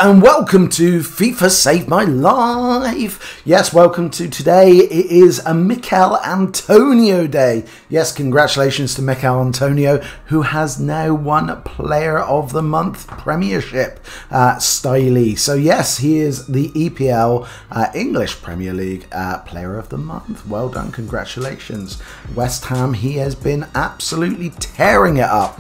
And welcome to FIFA Save My Life. Yes, welcome to today. It is a Michail Antonio day. Yes, congratulations to Michail Antonio, who has now won Player of the Month Premiership styley. So yes, he is the EPL English Premier League Player of the Month. Well done, congratulations. West Ham, he has been absolutely tearing it up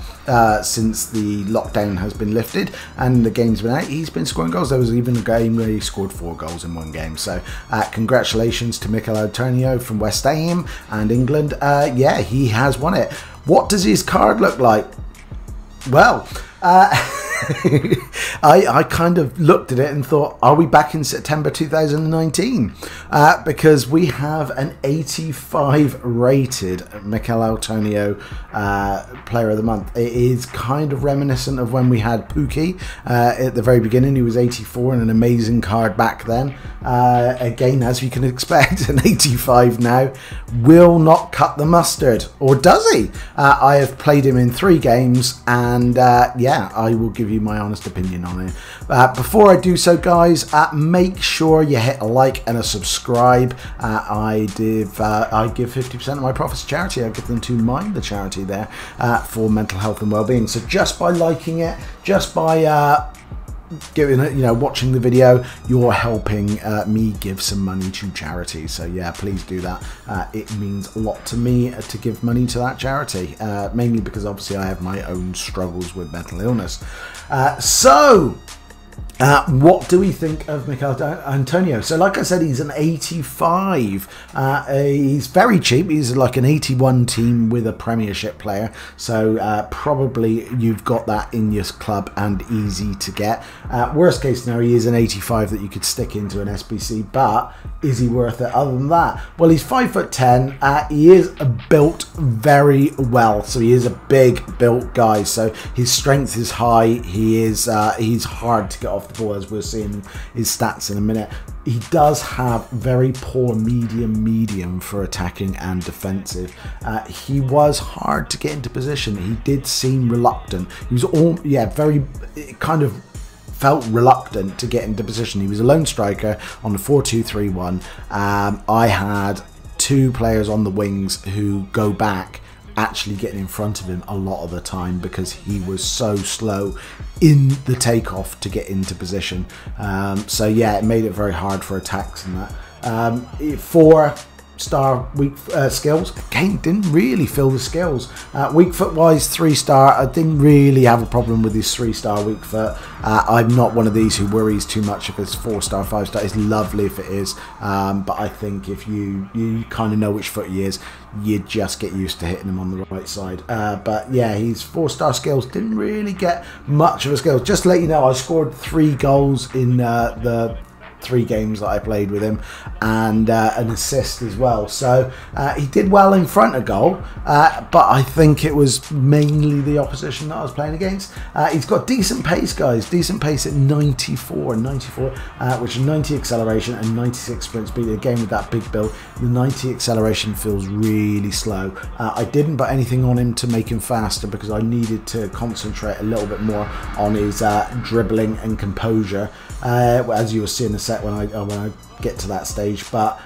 since the lockdown has been lifted and the game's been out. He's been scoring goals. There was even a game where he scored 4 goals in one game. So congratulations to Michail Antonio from West Ham and England. Yeah, he has won it. What does his card look like? Well, I kind of looked at it and thought, are we back in September 2019? Because we have an 85 rated Michail Antonio Player of the Month. It is kind of reminiscent of when we had Pookie at the very beginning. He was 84 and an amazing card back then. Again, as you can expect, an 85 now will not cut the mustard. Or does he? I have played him in 3 games and yeah, I will give you my honest opinion on it. Before I do so, guys, make sure you hit a like and a subscribe. I give 50% of my profits to charity. I give them to Mind, the charity there, for mental health and well-being. So just by liking it, just by giving it, watching the video, you're helping me give some money to charity. So yeah, please do that. It means a lot to me to give money to that charity, mainly because obviously I have my own struggles with mental illness. What do we think of Michail Antonio? So like I said, he's an 85. He's very cheap. He's like an 81 team with a Premiership player. So probably you've got that in your club and easy to get. Worst case scenario, he is an 85 that you could stick into an SBC. But is he worth it other than that? Well, he's 5'10". He is built very well. So he is a big built guy. So his strength is high. He's hard to get off the ball, as we'll see in his stats in a minute. He does have very poor medium for attacking and defensive. He was hard to get into position. He did seem reluctant. He was very kind of felt reluctant to get into position. He was a lone striker on the 4-2-3-1. I had 2 players on the wings who go back, actually getting in front of him a lot of the time because he was so slow in the takeoff to get into position. So yeah, it made it very hard for attacks and that. 4-star weak skills, again, didn't really fill the skills. Weak foot wise, 3-star. I didn't really have a problem with his 3-star weak foot. I'm not one of these who worries too much if it's 4-star, 5-star. It's lovely if it is, but I think if you kind of know which foot he is, you just get used to hitting him on the right side. But yeah, his 4-star skills didn't really get much of a skill. Just to let you know, I scored 3 goals in the 3 games that I played with him, and an assist as well. So he did well in front of goal, but I think it was mainly the opposition that I was playing against. He's got decent pace, guys. Decent pace at 94, which is 90 acceleration and 96 sprint speed. Again, with that big build, the 90 acceleration feels really slow. I didn't put anything on him to make him faster because I needed to concentrate a little bit more on his dribbling and composure, as you will see in a sec when I get to that stage. But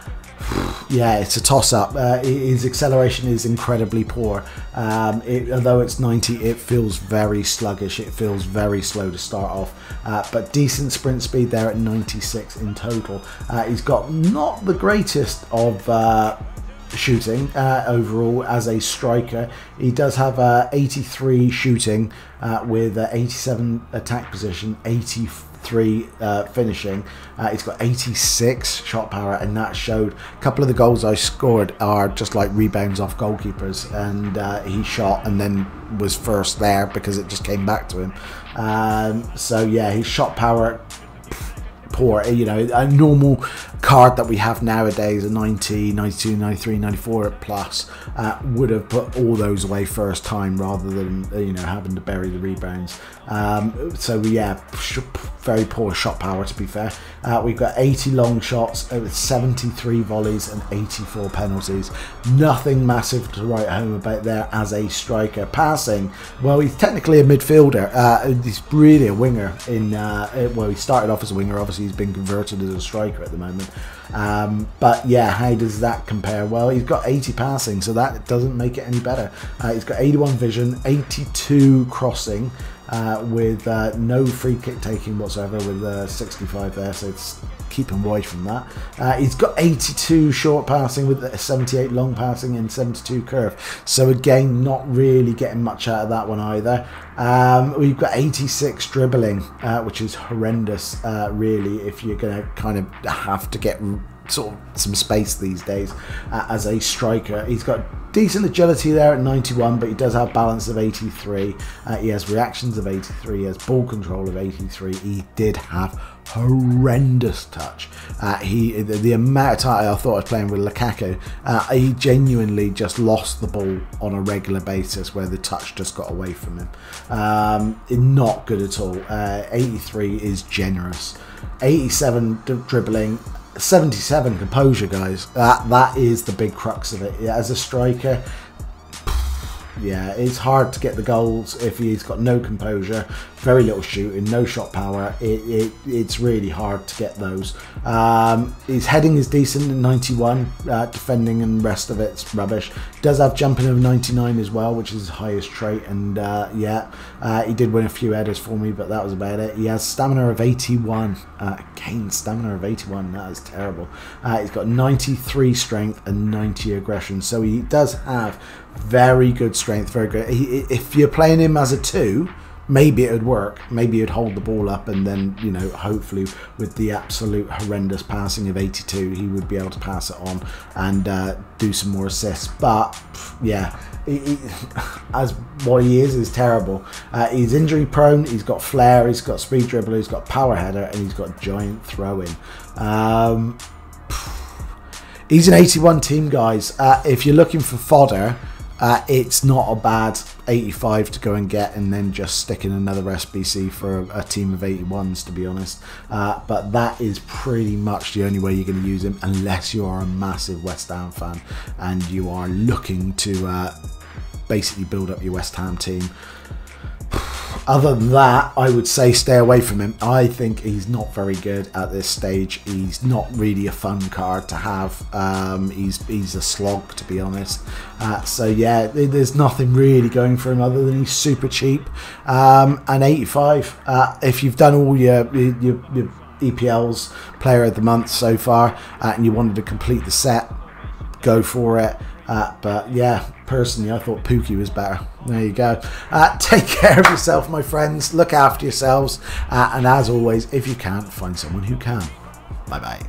yeah, it's a toss-up. His acceleration is incredibly poor. Although it's 90, it feels very sluggish. It feels very slow to start off. But decent sprint speed there at 96 in total. He's got not the greatest of shooting overall as a striker. He does have 83 shooting with 87 attack position, 83 finishing. He's got 86 shot power, and that showed. A couple of the goals I scored are just like rebounds off goalkeepers, and he shot and then was first there because it just came back to him. So yeah, his shot power poor. A normal card that we have nowadays, a 90, 92, 93, 94 plus, would have put all those away first time rather than having to bury the rebounds. So yeah, very poor shot power to be fair. We've got 80 long shots, 73 volleys and 84 penalties. Nothing massive to write home about there as a striker. Passing, well, he's technically a midfielder. He's really a winger. Well, he started off as a winger. Obviously, he's been converted as a striker at the moment. But yeah, how does that compare? Well, he's got 80 passing, so that doesn't make it any better. He's got 81 vision, 82 crossing, with no free kick taking whatsoever, with 65 there, so it's keep him away from that. He's got 82 short passing with 78 long passing and 72 curve, so again not really getting much out of that one either. We've got 86 dribbling, which is horrendous really, if you're going to kind of have to get sort of some space these days as a striker. He's got decent agility there at 91, but he does have balance of 83. He has reactions of 83. He has ball control of 83. He did have horrendous touch. The amount of time I thought I was playing with Lukaku, he genuinely just lost the ball on a regular basis where the touch just got away from him. Not good at all. 83 is generous. 87 dribbling, 77 composure, guys. That is the big crux of it. As a striker, yeah, it's hard to get the goals if he's got no composure, very little shooting, no shot power. It's really hard to get those. His heading is decent at 91, defending and the rest of it's rubbish. Does have jumping of 99 as well, which is his highest trait, and yeah, he did win a few headers for me, but that was about it. He has stamina of 81. Again, stamina of 81, that is terrible. He's got 93 strength and 90 aggression, so he does have very good strength, very good. If you're playing him as a 2, maybe it would work. Maybe you'd hold the ball up, and then, you know, hopefully with the absolute horrendous passing of 82, he would be able to pass it on and do some more assists. But yeah, as what he is terrible. He's injury prone. He's got flair. He's got speed dribble. He's got power header, and he's got giant throwing. He's an 81 team, guys. If you're looking for fodder, it's not a bad 85 to go and get, and then just stick in another SBC for a team of 81s, to be honest. But that is pretty much the only way you're going to use him, unless you are a massive West Ham fan and you are looking to basically build up your West Ham team. Other than that, I would say stay away from him. I think he's not very good at this stage. He's not really a fun card to have. He's a slog, to be honest. So yeah, there's nothing really going for him other than he's super cheap. And 85. If you've done all your EPL's Player of the Month so far, and you wanted to complete the set, go for it. But yeah, personally, I thought Pookie was better. There you go. Take care of yourself, my friends. Look after yourselves. And as always, if you can, find someone who can. Bye-bye.